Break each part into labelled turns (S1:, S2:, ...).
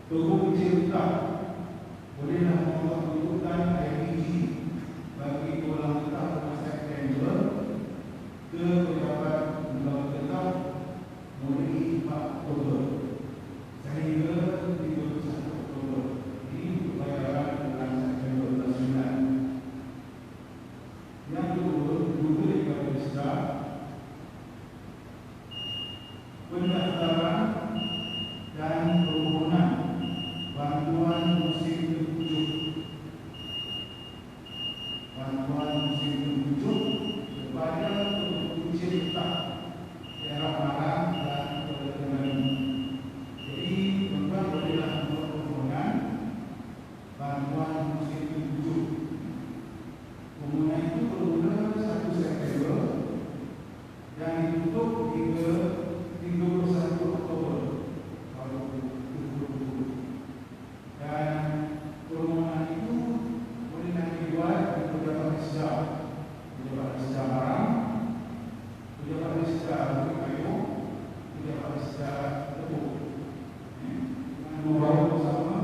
S1: Tunggu cerita bolehlah membuat tuntutan IPG bagi ulang tetap rumah September ke pejabat ulang tetap mulai 4 Oktober sehingga 31 Oktober. Ini untuk bayaran bulan September 2009. Yang kedua, juga daripada Besar pendaftaran dan permohonan bantuan musim terpujuk. Bantuan musim terpujuk kepada penguji tetap daerah Malang dan Kota Terengganu. Jadi, tuan-tuan bolehlah membuat permohonan bantuan musim terpujuk. Permohonan itu bermula 1 September dan ditutup hingga 31 Oktober 2020. Dan permohonan itu bolehlah dibuat di pejabat sejarah, pejabat sejarah Barang, pejabat sejarah Bukit Kayu, pejabat sejarah Tepuk. Dengan membawa bersama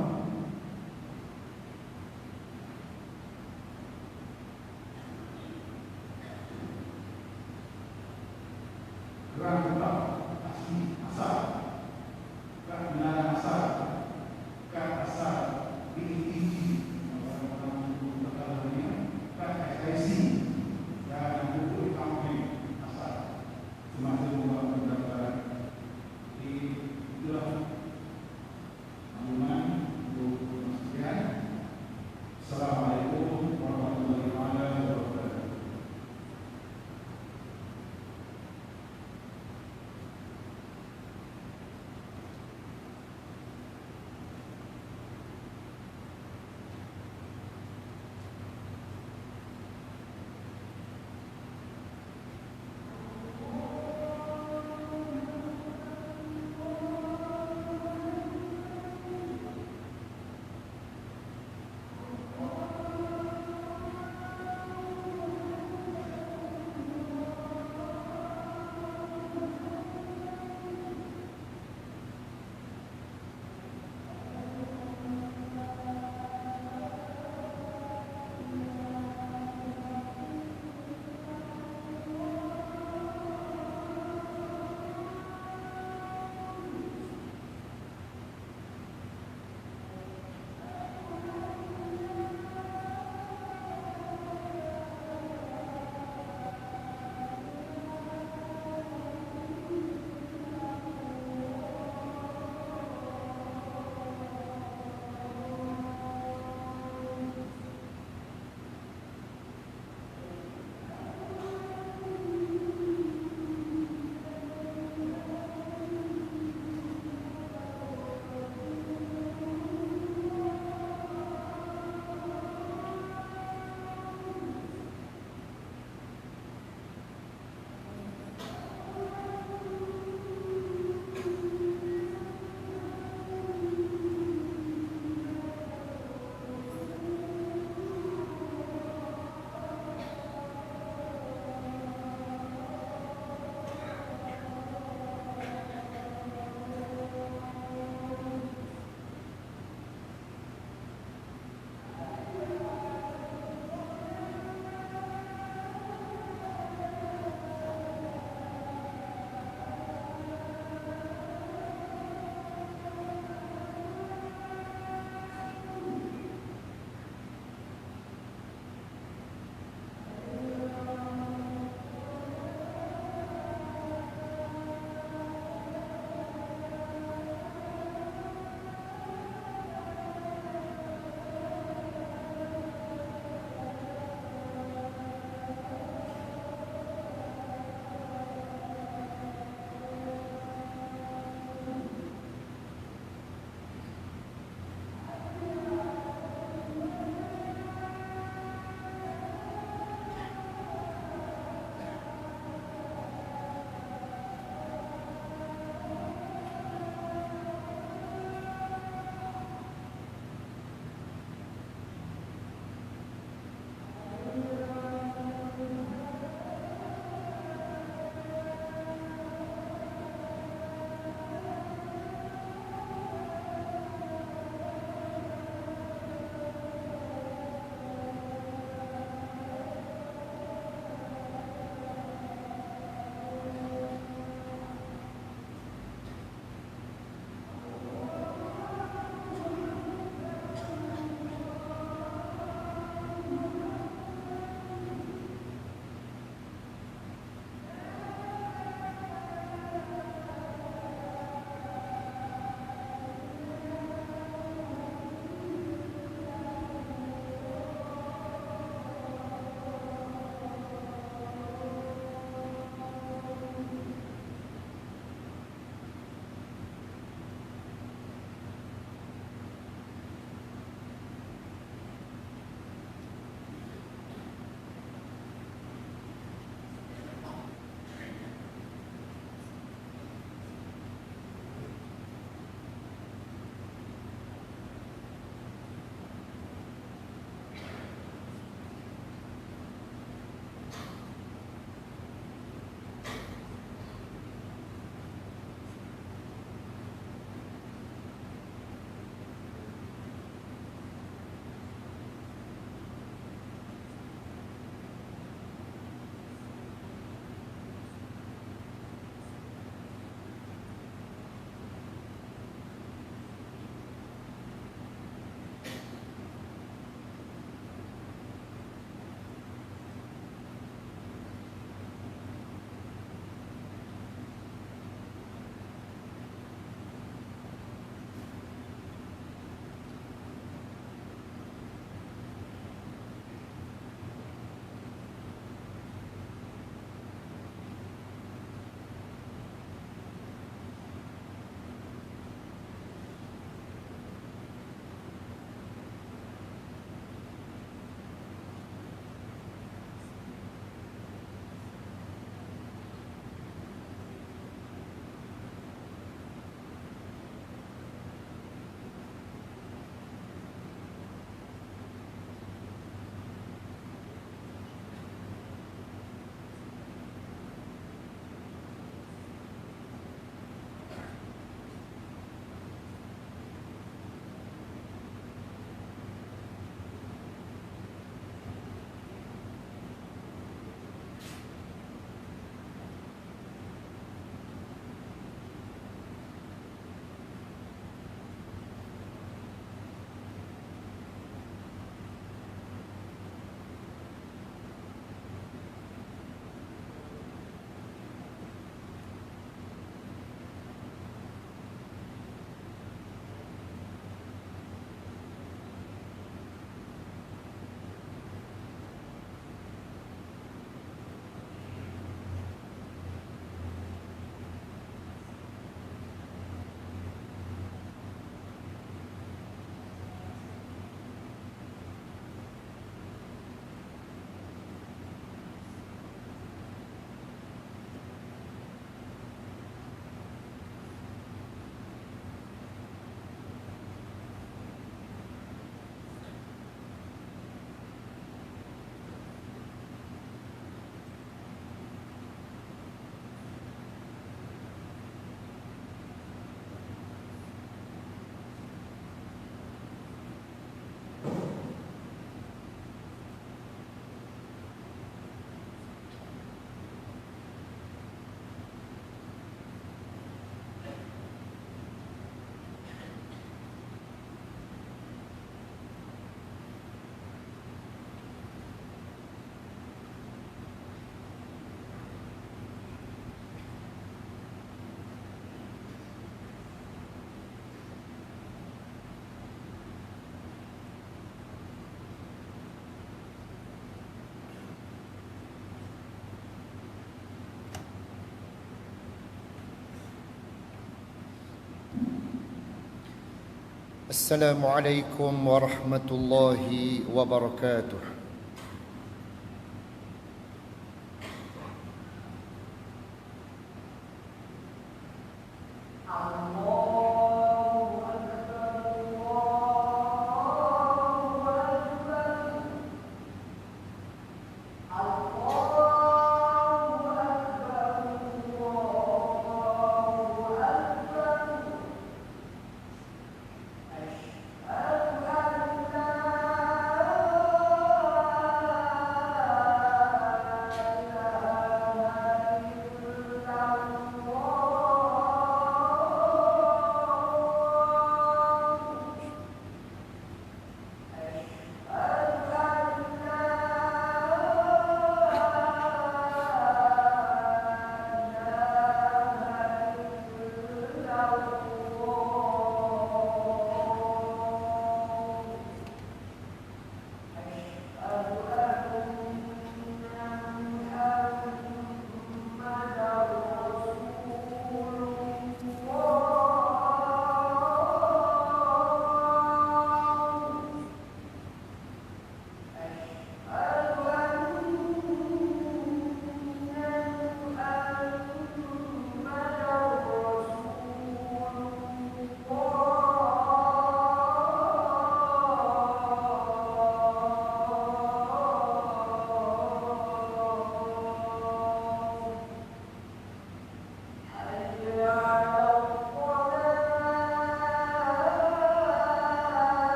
S1: gerak tetap asli asal, kad kenalan asal, kad asal BETG, kad SIC dan buku kampung asal semasa membuat pendaftaran. Jadi itulah makluman untuk sekian. Assalamualaikum warahmatullahi wabarakatuh.
S2: السلام عليكم ورحمة الله وبركاته.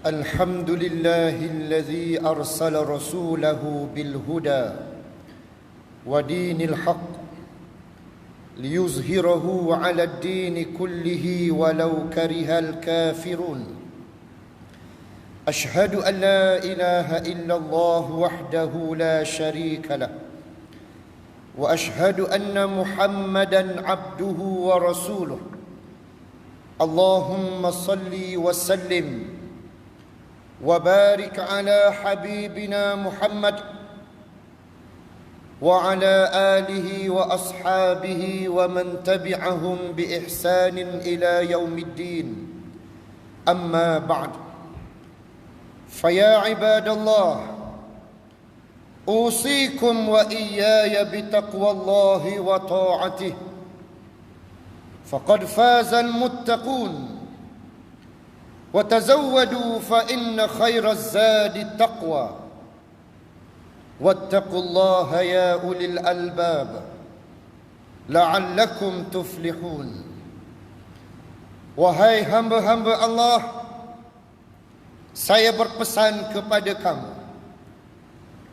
S2: الحمد لله الذي أرسل رسوله بالهدى ودين الحق ليظهره على الدين كله ولو كره الكافرون. أشهد أن لا إله إلا الله وحده لا شريك له، وأشهد أن محمدًا عبده ورسوله. اللهم صل وسلم وبارك على حبيبنا محمد وعلى آله وأصحابه ومن تبعهم بإحسان إلى يوم الدين. أما بعد، فيا عباد الله، أوصيكم وإياي بتقوى الله وطاعته، فقد فاز المتقون. وتزودوا فإن خير الزاد التقوى، واتقوا الله يا أولي الألباب لعلكم تفلحون. Wahai hamba-hamba Allah, saya berpesan kepada kamu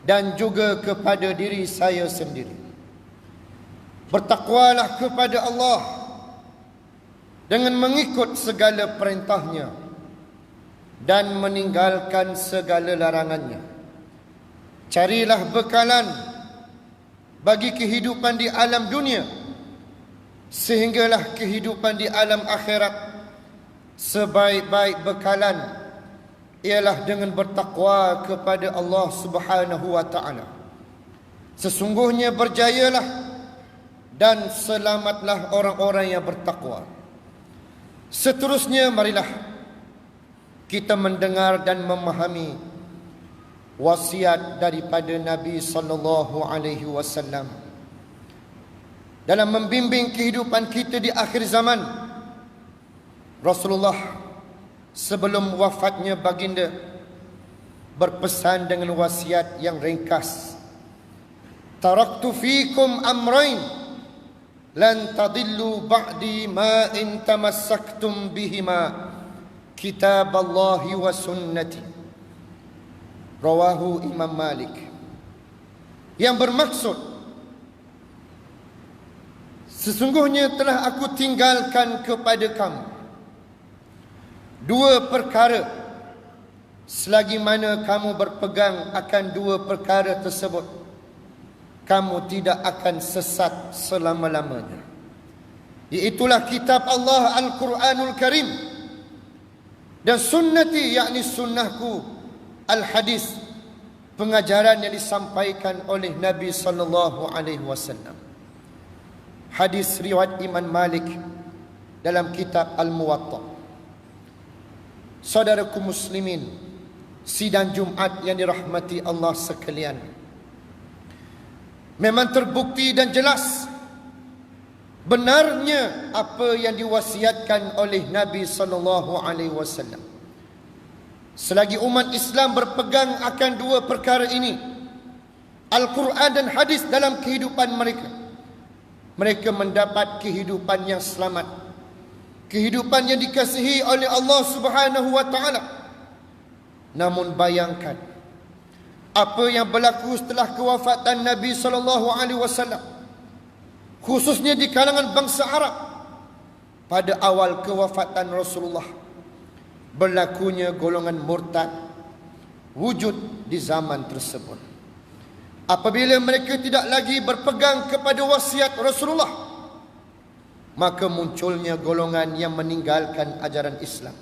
S2: dan juga kepada diri saya sendiri, bertakwalah kepada Allah dengan mengikut segala perintahnya dan meninggalkan segala larangannya. Carilah bekalan bagi kehidupan di alam dunia, sehinggalah kehidupan di alam akhirat sebaik-baik bekalan ialah dengan bertakwa kepada Allah Subhanahu wa taala. Sesungguhnya berjayalah dan selamatlah orang-orang yang bertakwa. Seterusnya marilah kita mendengar dan memahami wasiat daripada Nabi sallallahu alaihi wasallam dalam membimbing kehidupan kita di akhir zaman. Rasulullah sebelum wafatnya baginda berpesan dengan wasiat yang ringkas. Taraktu fikum amrain lan tadillu ba'di ma in tamassaktum bihima kitab Allahi wa sunnati. Rawahu Imam Malik. Yang bermaksud, sesungguhnya telah aku tinggalkan kepada kamu dua perkara, selagi mana kamu berpegang akan dua perkara tersebut, kamu tidak akan sesat selama-lamanya. Iaitulah kitab Allah Al-Quranul Karim dan sunnati, yakni sunnahku, al-hadis, pengajaran yang disampaikan oleh Nabi sallallahu alaihi wasallam. Hadis riwayat Imam Malik dalam kitab Al-Muwatta. Saudaraku muslimin, sidang Jumaat yang dirahmati Allah sekalian, memang terbukti dan jelas benarnya apa yang diwasiatkan oleh Nabi sallallahu alaihi wasallam. Selagi umat Islam berpegang akan dua perkara ini, Al-Quran dan hadis, dalam kehidupan mereka, mereka mendapat kehidupan yang selamat, kehidupan yang dikasihi oleh Allah Subhanahu wa taala. Namun bayangkan apa yang berlaku setelah kewafatan Nabi sallallahu alaihi wasallam, khususnya di kalangan bangsa Arab. Pada awal kewafatan Rasulullah, berlakunya golongan murtad wujud di zaman tersebut. Apabila mereka tidak lagi berpegang kepada wasiat Rasulullah, maka munculnya golongan yang meninggalkan ajaran Islam,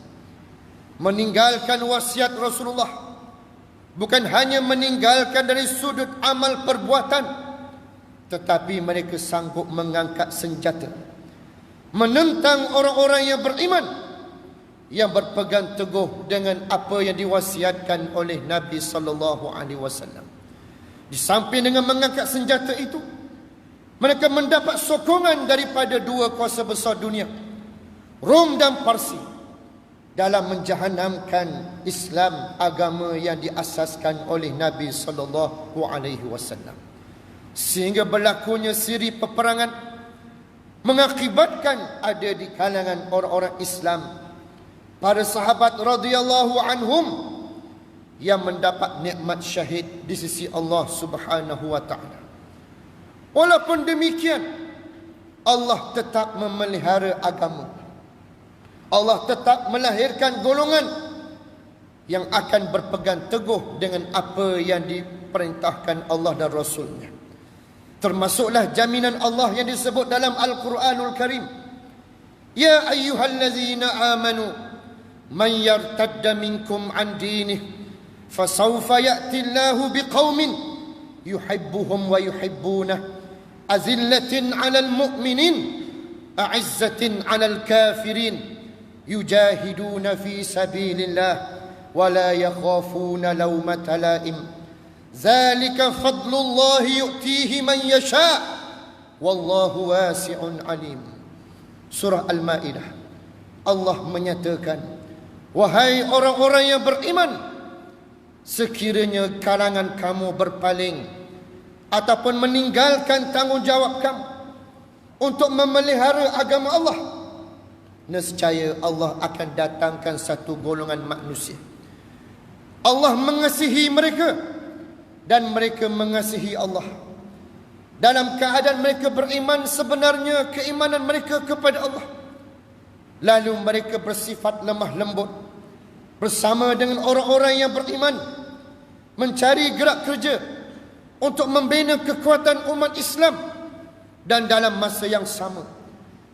S2: meninggalkan wasiat Rasulullah. Bukan hanya meninggalkan dari sudut amal perbuatan, tetapi mereka sanggup mengangkat senjata menentang orang-orang yang beriman, yang berpegang teguh dengan apa yang diwasiatkan oleh Nabi sallallahu alaihi wasallam. Di samping dengan mengangkat senjata itu, mereka mendapat sokongan daripada dua kuasa besar dunia, Rom dan Parsi, dalam menjahanamkan Islam, agama yang diasaskan oleh Nabi sallallahu alaihi wasallam. Sehingga berlakunya siri peperangan mengakibatkan ada di kalangan orang-orang Islam para sahabat radhiyallahu anhum yang mendapat nikmat syahid di sisi Allah Subhanahu wa taala. Walaupun demikian, Allah tetap memelihara agama. Allah tetap melahirkan golongan yang akan berpegang teguh dengan apa yang diperintahkan Allah dan Rasulnya. Termasuklah jaminan Allah yang disebut dalam Al-Quranul Karim. Ya ayyuhallazina amanu man yartadda minkum an dinih fasawfa ya'ti Allahu biqaumin yuhibbuhum wa yuhibbunah azillatin 'alal mu'minin a'izzatin 'alal kafirin yujahiduna fi sabilillah wa la yakhafuna lawmata laim zalika fadlullahi yu'tihi man yasha wallahu wasi'un alim. Surah Al-Maidah. Allah menyatakan, wahai orang-orang yang beriman, sekiranya kalangan kamu berpaling ataupun meninggalkan tanggungjawab kamu untuk memelihara agama Allah, nescaya Allah akan datangkan satu golongan manusia. Allah mengasihi mereka dan mereka mengasihi Allah. Dalam keadaan mereka beriman, sebenarnya keimanan mereka kepada Allah, lalu mereka bersifat lemah lembut, bersama dengan orang-orang yang beriman mencari gerak kerja untuk membina kekuatan umat Islam, dan dalam masa yang sama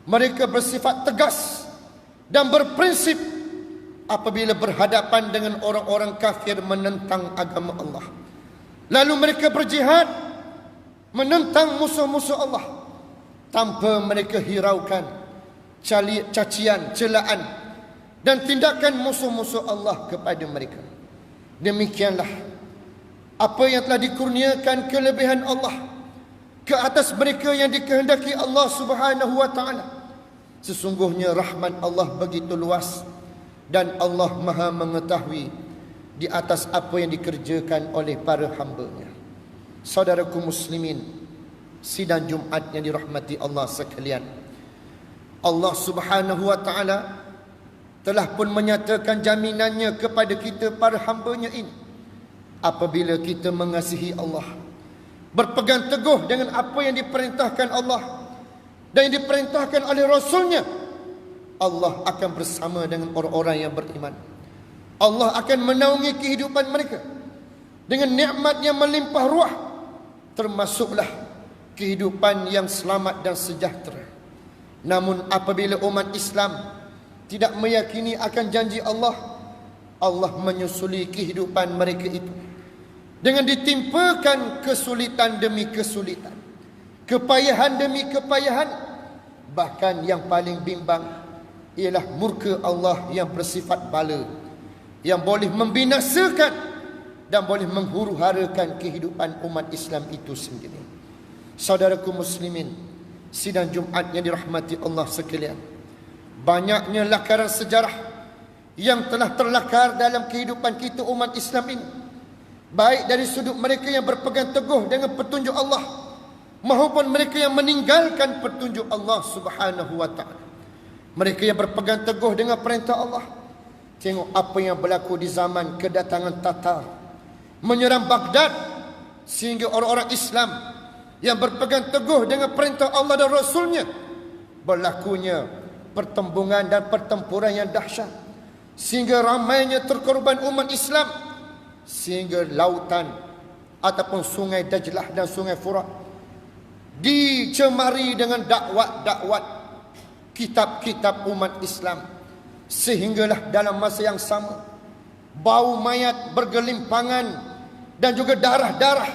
S2: mereka bersifat tegas dan berprinsip apabila berhadapan dengan orang-orang kafir menentang agama Allah. Lalu mereka berjihad menentang musuh-musuh Allah tanpa mereka hiraukan cacian, celaan dan tindakan musuh-musuh Allah kepada mereka. Demikianlah apa yang telah dikurniakan kelebihan Allah ke atas mereka yang dikehendaki Allah Subhanahu wa taala. Sesungguhnya rahmat Allah begitu luas dan Allah Maha mengetahui di atas apa yang dikerjakan oleh para hamba-Nya. Saudaraku muslimin, sidang Jumaat yang dirahmati Allah sekalian, Allah Subhanahu wa taala telah pun menyatakan jaminannya kepada kita para hamba-Nya ini. Apabila kita mengasihi Allah, berpegang teguh dengan apa yang diperintahkan Allah dan yang diperintahkan oleh Rasul-Nya, Allah akan bersama dengan orang-orang yang beriman. Allah akan menaungi kehidupan mereka dengan nikmat yang melimpah ruah, termasuklah kehidupan yang selamat dan sejahtera. Namun apabila umat Islam tidak meyakini akan janji Allah, Allah menyusuli kehidupan mereka itu dengan ditimpakan kesulitan demi kesulitan, kepayahan demi kepayahan. Bahkan yang paling bimbang ialah murka Allah yang bersifat bala, yang boleh membinasakan dan boleh menghuru-harakan kehidupan umat Islam itu sendiri. Saudaraku muslimin, sidang Jumaat yang dirahmati Allah sekalian, banyaknya lakaran sejarah yang telah terlakar dalam kehidupan kita umat Islam ini, baik dari sudut mereka yang berpegang teguh dengan petunjuk Allah maupun mereka yang meninggalkan petunjuk Allah Subhanahu wa taala. Mereka yang berpegang teguh dengan perintah Allah, tengok apa yang berlaku di zaman kedatangan Tatar menyerang Baghdad, sehingga orang-orang Islam yang berpegang teguh dengan perintah Allah dan Rasul-Nya, berlakunya pertembungan dan pertempuran yang dahsyat, sehingga ramainya terkorban umat Islam, sehingga lautan ataupun sungai Dajlah dan sungai Furat dicemari dengan dakwat-dakwat kitab-kitab umat Islam, sehinggalah dalam masa yang sama bau mayat bergelimpangan dan juga darah-darah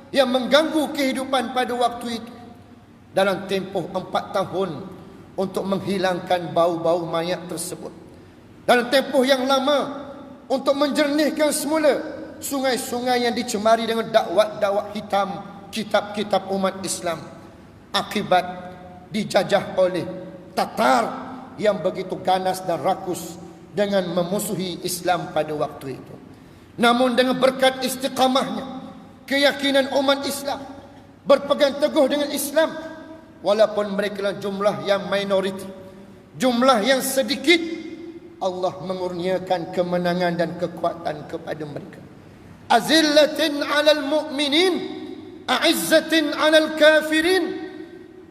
S2: yang mengganggu kehidupan pada waktu itu. Dalam tempoh 4 tahun untuk menghilangkan bau-bau mayat tersebut, dalam tempoh yang lama untuk menjernihkan semula sungai-sungai yang dicemari dengan dakwat-dakwat hitam kitab-kitab umat Islam, akibat dijajah oleh Tatar yang begitu ganas dan rakus dengan memusuhi Islam pada waktu itu. Namun dengan berkat istiqamahnya keyakinan umat Islam berpegang teguh dengan Islam, walaupun mereka jumlah yang minoriti, jumlah yang sedikit, Allah mengurniakan kemenangan dan kekuatan kepada mereka. Azillatin 'alal mu'minin, a'izzatin 'alal kafirin.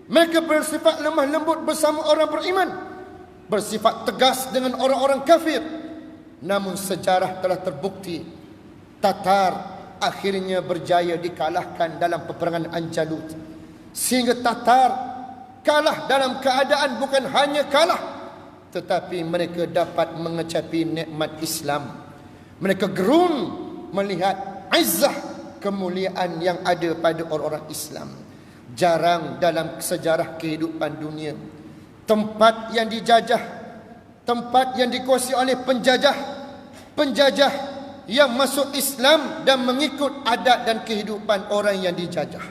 S2: Mereka bersifat lemah lembut bersama orang beriman, bersifat tegas dengan orang-orang kafir. Namun sejarah telah terbukti Tatar akhirnya berjaya dikalahkan dalam peperangan Anjalut, sehingga Tatar kalah dalam keadaan bukan hanya kalah, tetapi mereka dapat mengecapi nikmat Islam. Mereka gerun melihat izzah, kemuliaan yang ada pada orang-orang Islam. Jarang dalam sejarah kehidupan dunia tempat yang dijajah, tempat yang dikuasai oleh penjajah yang masuk Islam dan mengikut adat dan kehidupan orang yang dijajah.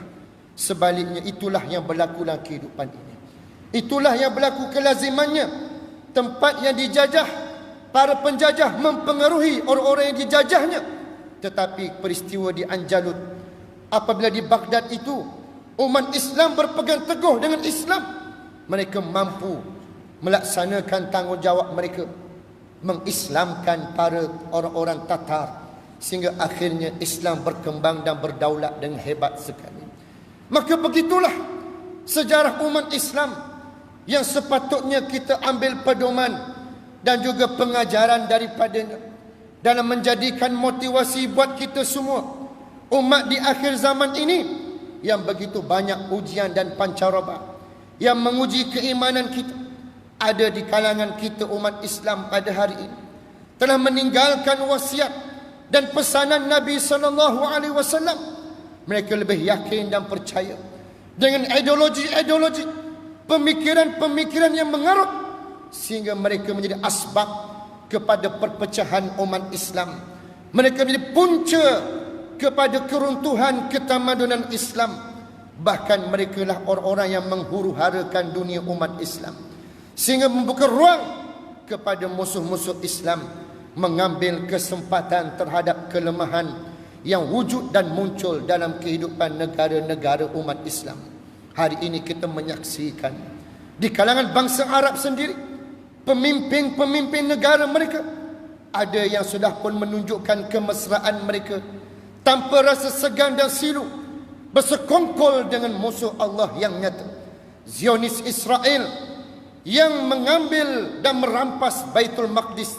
S2: Sebaliknya itulah yang berlaku dalam kehidupan ini. Itulah yang berlaku kelazimannya. Tempat yang dijajah, para penjajah mempengaruhi orang-orang yang dijajahnya. Tetapi peristiwa di Anjalut, apabila di Baghdad itu umat Islam berpegang teguh dengan Islam, mereka mampu melaksanakan tanggungjawab mereka, mengislamkan para orang-orang Tatar, sehingga akhirnya Islam berkembang dan berdaulat dengan hebat sekali. Maka begitulah sejarah umat Islam yang sepatutnya kita ambil pedoman dan juga pengajaran daripadanya. dalam menjadikan motivasi buat kita semua, umat di akhir zaman ini yang begitu banyak ujian dan pancaroba yang menguji keimanan kita. Ada di kalangan kita umat Islam pada hari ini telah meninggalkan wasiat dan pesanan Nabi SAW. Mereka lebih yakin dan percaya dengan ideologi-ideologi, pemikiran-pemikiran yang mengarut, sehingga mereka menjadi asbab kepada perpecahan umat Islam. Mereka menjadi punca kepada keruntuhan ketamadunan Islam. Bahkan mereka lah orang-orang yang menghuru-harakan dunia umat Islam, sehingga membuka ruang kepada musuh-musuh Islam mengambil kesempatan terhadap kelemahan yang wujud dan muncul dalam kehidupan negara-negara umat Islam. Hari ini kita menyaksikan di kalangan bangsa Arab sendiri, pemimpin-pemimpin negara mereka, ada yang sudah pun menunjukkan kemesraan mereka tanpa rasa segan dan silu, bersekongkol dengan musuh Allah yang nyata, Zionis Israel, yang mengambil dan merampas Baitul Maqdis,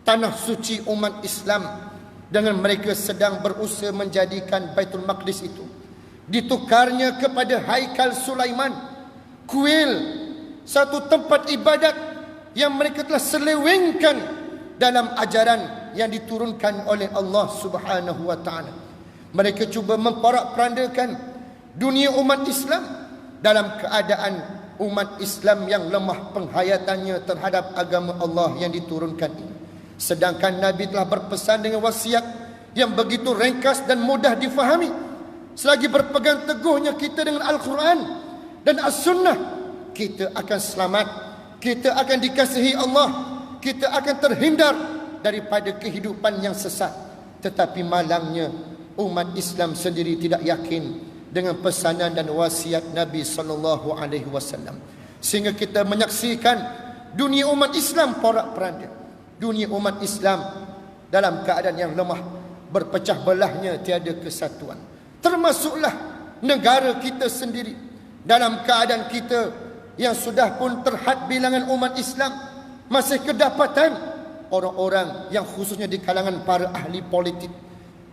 S2: tanah suci umat Islam. Dengan mereka sedang berusaha menjadikan Baitul Maqdis itu ditukarnya kepada Haikal Sulaiman, kuil, satu tempat ibadat yang mereka telah selewengkan dalam ajaran yang diturunkan oleh Allah Subhanahu wa taala. Mereka cuba memporak-perandakan dunia umat Islam dalam keadaan umat Islam yang lemah penghayatannya terhadap agama Allah yang diturunkan ini. Sedangkan Nabi telah berpesan dengan wasiat yang begitu ringkas dan mudah difahami. Selagi berpegang teguhnya kita dengan Al-Quran dan As-Sunnah, kita akan selamat, kita akan dikasihi Allah, kita akan terhindar daripada kehidupan yang sesat. Tetapi malangnya umat Islam sendiri tidak yakin dengan pesanan dan wasiat Nabi SAW, sehingga kita menyaksikan dunia umat Islam porak-poranda. Dunia umat Islam dalam keadaan yang lemah, berpecah belahnya, tiada kesatuan. Termasuklah negara kita sendiri dalam keadaan kita yang sudah pun terhad bilangan umat Islam, masih kedapatan orang-orang yang khususnya di kalangan para ahli politik.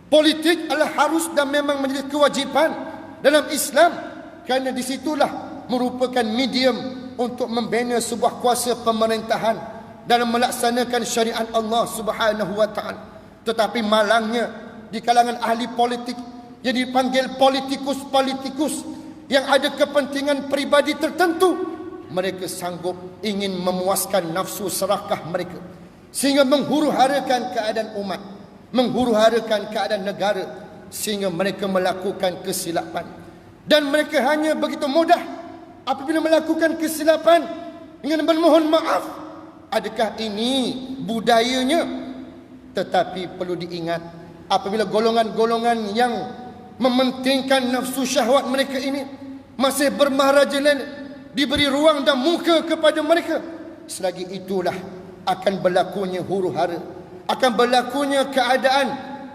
S2: Politik adalah harus dan memang menjadi kewajipan dalam Islam, kerana disitulah merupakan medium untuk membina sebuah kuasa pemerintahan dalam melaksanakan syariat Allah Subhanahu wa taala. Tetapi malangnya di kalangan ahli politik yang dipanggil politikus-politikus yang ada kepentingan peribadi tertentu, mereka sanggup ingin memuaskan nafsu serakah mereka, sehingga menghuru-harakan keadaan umat, menghuru-harakan keadaan negara, sehingga mereka melakukan kesilapan. Dan mereka hanya begitu mudah apabila melakukan kesilapan dengan bermohon maaf. Adakah ini budayanya? Tetapi perlu diingat, apabila golongan-golongan yang mementingkan nafsu syahwat mereka ini masih bermaharajalan, diberi ruang dan muka kepada mereka, selagi itulah akan berlakunya huru-hara, akan berlakunya keadaan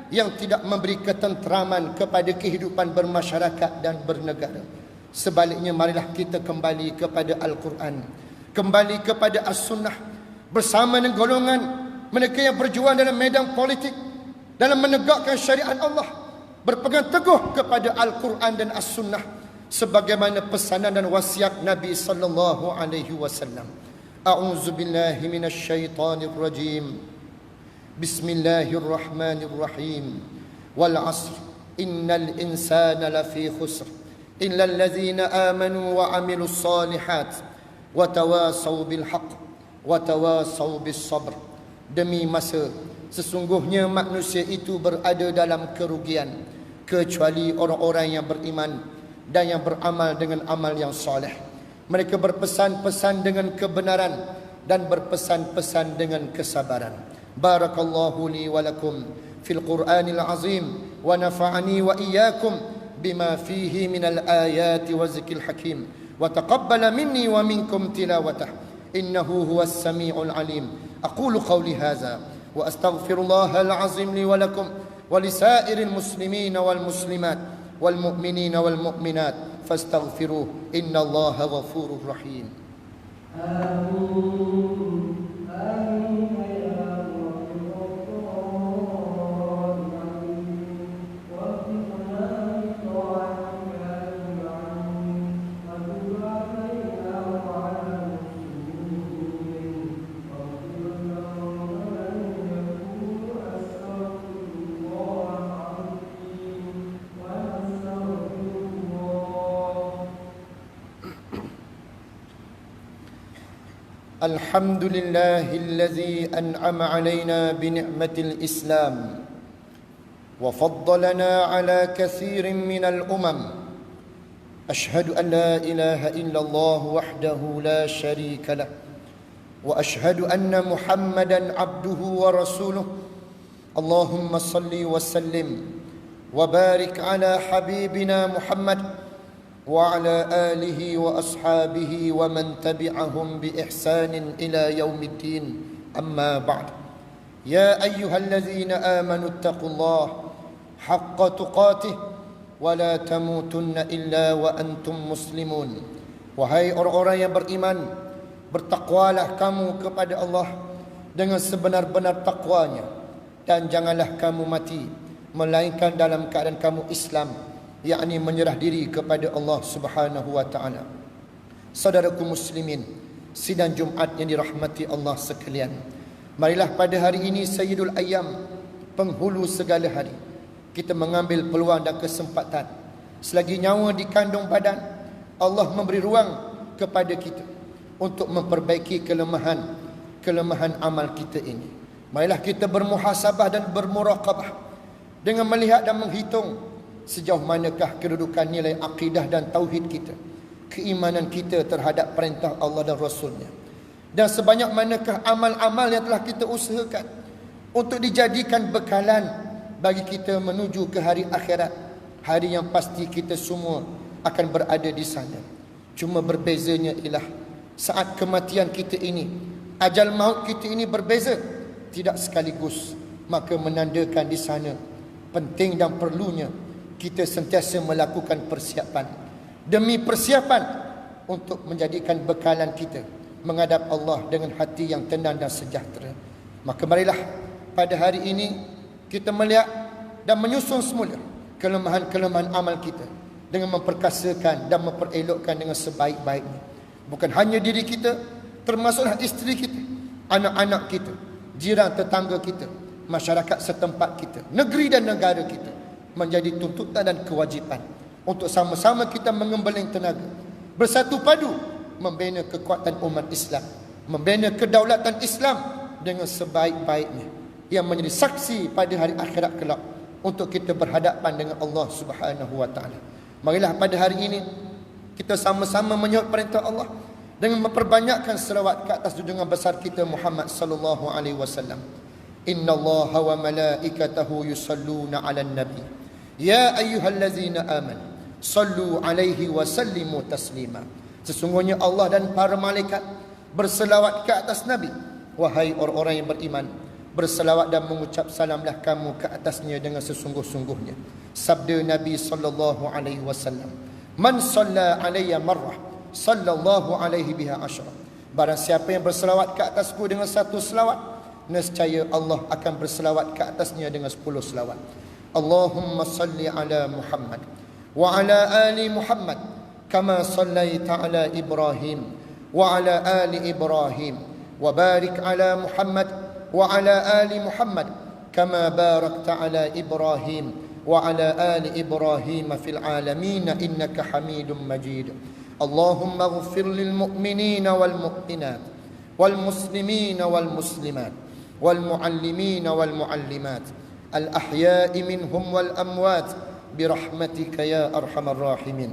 S2: yang tidak memberi ketenteraman kepada kehidupan bermasyarakat dan bernegara. Sebaliknya, marilah kita kembali kepada Al-Quran, kembali kepada As-Sunnah, bersama dengan golongan mereka yang berjuang dalam medan politik, dalam menegakkan syariat Allah, berpegang teguh kepada Al-Quran dan As-Sunnah sebagaimana pesanan dan wasiat Nabi sallallahu alaihi wasallam. A'udzu billahi minasy syaithanir rajim. Bismillahirrahmanirrahim. Wal 'asr innal insana lafi khusr illa allazina amanu wa 'amilus solihat wa tawasaw bil haqq wa tawasaw bis sabr. Demi masa, sesungguhnya manusia itu berada dalam kerugian kecuali orang-orang yang beriman dan yang beramal dengan amal yang soleh. Mereka berpesan-pesan dengan kebenaran dan berpesan-pesan dengan kesabaran. Barakallahu li wa lakum fil Qur'anil azim wa nafa'ani wa iyyakum bima fihi minal ayati wa zikril hakim wa taqabbala minni wa minkum tilawatah innahu huwas samiul alim. Aqulu qawli hadza wa astaghfirullahal azim li wa lakum wa lisairil muslimina wal muslimat wal mu'minina wal mu'minat fastaghfiruhu innallaha ghafurur rahim. Amin. Amin. الحمد لله الذي أنعم علينا بنعمة الإسلام وفضلنا على كثير من الأمم. أشهد أن لا إله إلا الله وحده لا شريك له، وأشهد أن محمدا عبده ورسوله. اللهم صل وسلم وبارك على حبيبنا محمد وعلى آله وأصحابه ومن تبعهم بإحسان إلى يوم الدين. أما بعد، يا أيها الذين آمنوا اتقوا الله حق تقاته ولا تموتن إلا وأنتم مسلمون. Wahai orang-orang yang beriman, bertakwalah kamu kepada Allah dengan sebenar-benar takwanya, dan janganlah kamu mati melainkan dalam keadaan kamu Islam, yakni menyerah diri kepada Allah Subhanahu wa taala. Saudaraku muslimin, sidang Jumaat yang dirahmati Allah sekalian, marilah pada hari ini Sayyidul Ayyam, penghulu segala hari, kita mengambil peluang dan kesempatan selagi nyawa dikandung badan, Allah memberi ruang kepada kita untuk memperbaiki kelemahan amal kita ini. Marilah kita bermuhasabah dan bermuraqabah dengan melihat dan menghitung sejauh manakah kedudukan nilai akidah dan tauhid kita, keimanan kita terhadap perintah Allah dan Rasulnya, dan sebanyak manakah amal-amal yang telah kita usahakan untuk dijadikan bekalan bagi kita menuju ke hari akhirat, hari yang pasti kita semua akan berada di sana. Cuma berbezanya ialah saat kematian kita ini, ajal maut kita ini berbeza, tidak sekaligus, maka menandakan di sana penting dan perlunya kita sentiasa melakukan persiapan demi persiapan untuk menjadikan bekalan kita menghadap Allah dengan hati yang tenang dan sejahtera. Maka marilah pada hari ini kita melihat dan menyusun semula kelemahan-kelemahan amal kita dengan memperkasakan dan memperelokkan dengan sebaik-baiknya. Bukan hanya diri kita, termasuklah isteri kita, anak-anak kita, jiran tetangga kita, masyarakat setempat kita, negeri dan negara kita, menjadi tuntutan dan kewajipan untuk sama-sama kita mengembeling tenaga, bersatu padu membina kekuatan umat Islam, membina kedaulatan Islam dengan sebaik-baiknya, yang menjadi saksi pada hari akhirat kelak untuk kita berhadapan dengan Allah Subhanahu wa taala. Marilah pada hari ini kita sama-sama menyahut perintah Allah dengan memperbanyakkan selawat ke atas junjungan besar kita Muhammad sallallahu alaihi wasallam. Innallaha wa malaikatahu yusalluna 'alan nabi ya ayyuhallazina amanu sallu 'alaihi wa sallimu taslima. Sesungguhnya Allah dan para malaikat berselawat ke atas Nabi. Wahai orang-orang yang beriman, berselawat dan mengucap salamlah kamu ke atasnya dengan sesungguh-sungguhnya. Sabda Nabi sallallahu alaihi wasallam, man shalla alayya marrah sallallahu alaihi biha asyra. Barang siapa yang berselawat ke atasku dengan satu selawat, nescaya Allah akan berselawat ke atasnya dengan 10 selawat. Allahumma salli ala Muhammad wa ala ali Muhammad kama sallaita ala Ibrahim wa ala ali Ibrahim wa barik ala Muhammad wa ala ali Muhammad kama barakta ala Ibrahim wa ala ali Ibrahim fil alamin innaka Hamidum Majid. Allahumma ighfir lil mu'minina wal mu'minat wal muslimina wal muslimat wal muallimina wal muallimat الأحياء منهم والأموات برحمتك يا أرحم الراحمين.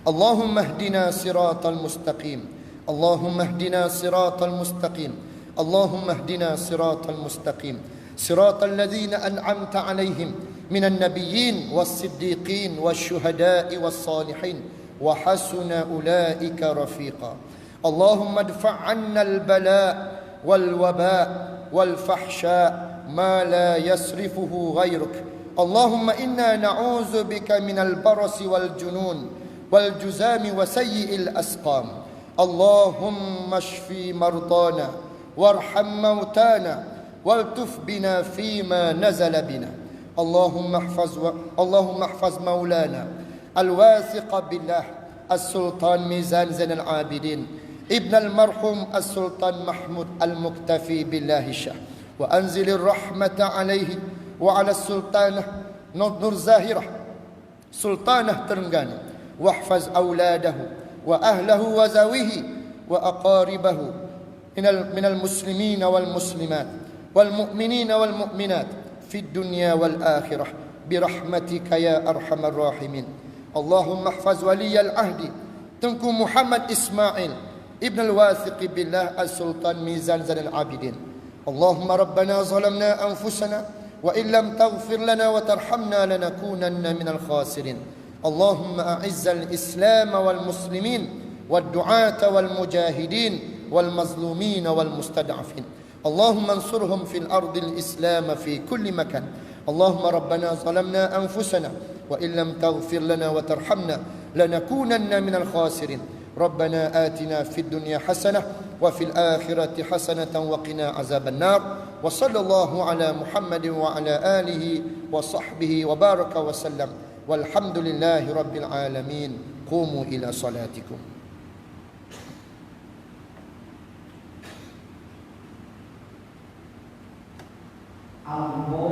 S2: اللهم اهدنا صراط المستقيم، اللهم اهدنا صراط المستقيم، اللهم اهدنا صراط المستقيم، صراط الذين أنعمت عليهم من النبيين والصديقين والشهداء والصالحين وحسن أولئك رفيقا. اللهم ادفع عنا البلاء والوباء والفحشاء ما لا يصرفه غيرك. اللهم إنا نعوذ بك من البرص والجنون والجزام وسيء الأسقام. اللهم اشف مرضانا وارحم موتانا والتف بنا فيما نزل بنا. اللهم احفظ مولانا الواثق بالله السلطان ميزان زين العابدين ابن المرحوم السلطان محمود المكتفي بالله الشاه، وأنزل الرحمة عليه وعلى السلطانة نور زاهرة سلطانة ترنغاني، واحفظ أولاده وأهله وزويه وأقاربه من المسلمين والمسلمات والمؤمنين والمؤمنات في الدنيا والآخرة برحمتك يا أرحم الراحمين. اللهم احفظ ولي العهد تنكو محمد إسماعيل ابن الواثق بالله السلطان ميزان زين العابدين. اللهم ربنا ظلمنا أنفسنا وإن لم تغفر لنا وترحمنا لنكونن من الخاسرين. اللهم أعز الإسلام والمسلمين والدعاة والمجاهدين والمظلومين والمستضعفين. اللهم انصرهم في الأرض الإسلام في كل مكان. اللهم ربنا ظلمنا أنفسنا وإن لم تغفر لنا وترحمنا لنكونن من الخاسرين. ربنا آتنا في الدنيا حسنة وفي الآخرة حسنة وقنا عذاب النار. وصلى الله على محمد وعلى آله وصحبه وبارك وسلم والحمد لله رب العالمين. قوموا إلى صلاتكم.
S3: Ambo